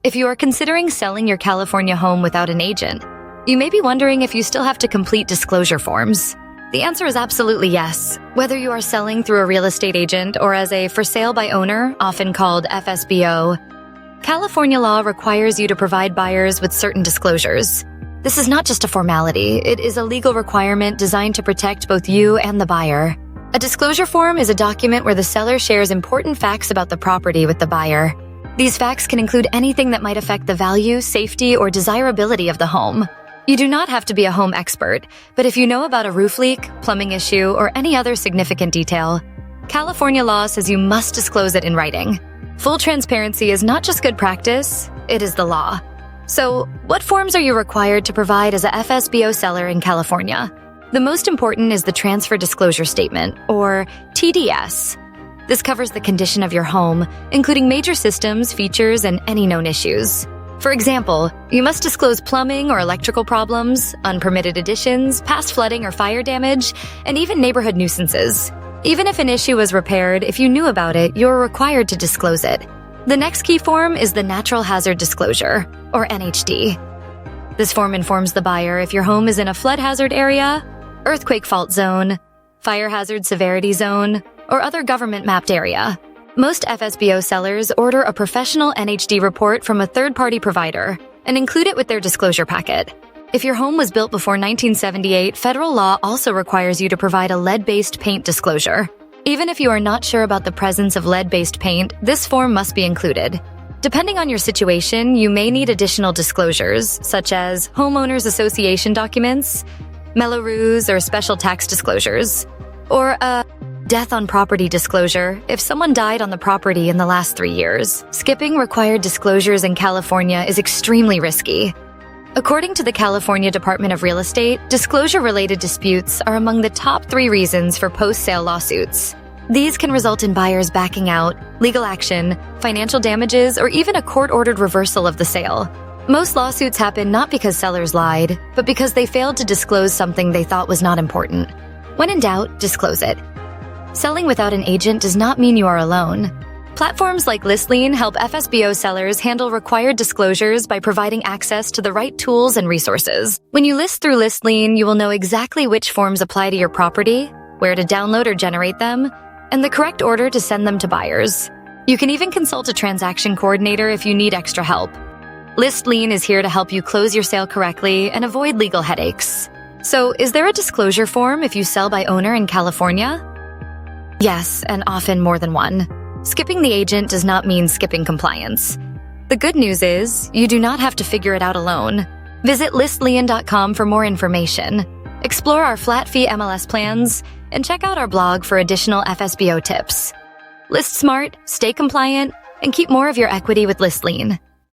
If you are considering selling your California home without an agent, you may be wondering if you still have to complete disclosure forms. The answer is absolutely yes. Whether you are selling through a real estate agent or as a for sale by owner, often called FSBO, California law requires you to provide buyers with certain disclosures. This is not just a formality, it is a legal requirement designed to protect both you and the buyer. A disclosure form is a document where the seller shares important facts about the property with the buyer. These facts can include anything that might affect the value, safety, or desirability of the home. You do not have to be a home expert, but if you know about a roof leak, plumbing issue, or any other significant detail, California law says you must disclose it in writing. Full transparency is not just good practice, it is the law. So, what forms are you required to provide as a FSBO seller in California? The most important is the Transfer Disclosure Statement, or TDS. This covers the condition of your home, including major systems, features, and any known issues. For example, you must disclose plumbing or electrical problems, unpermitted additions, past flooding or fire damage, and even neighborhood nuisances. Even if an issue was repaired, if you knew about it, you're required to disclose it. The next key form is the Natural Hazard Disclosure, or NHD. This form informs the buyer if your home is in a flood hazard area, earthquake fault zone, fire hazard severity zone, or other government-mapped area. Most FSBO sellers order a professional NHD report from a third-party provider and include it with their disclosure packet. If your home was built before 1978, federal law also requires you to provide a lead-based paint disclosure. Even if you are not sure about the presence of lead-based paint, this form must be included. Depending on your situation, you may need additional disclosures, such as homeowners association documents, Mello-Roos or special tax disclosures, or a death on property disclosure if someone died on the property in the last 3 years. Skipping required disclosures in California is extremely risky. According to the California Department of Real Estate, disclosure-related disputes are among the top 3 reasons for post-sale lawsuits. These can result in buyers backing out, legal action, financial damages, or even a court-ordered reversal of the sale. Most lawsuits happen not because sellers lied, but because they failed to disclose something they thought was not important. When in doubt, disclose it. Selling without an agent does not mean you are alone. Platforms like ListLean help FSBO sellers handle required disclosures by providing access to the right tools and resources. When you list through ListLean, you will know exactly which forms apply to your property, where to download or generate them, and the correct order to send them to buyers. You can even consult a transaction coordinator if you need extra help. ListLean is here to help you close your sale correctly and avoid legal headaches. So, is there a disclosure form if you sell by owner in California? Yes, and often more than one. Skipping the agent does not mean skipping compliance. The good news is, you do not have to figure it out alone. Visit listlean.com for more information. Explore our flat-fee MLS plans, and check out our blog for additional FSBO tips. List smart, stay compliant, and keep more of your equity with ListLean.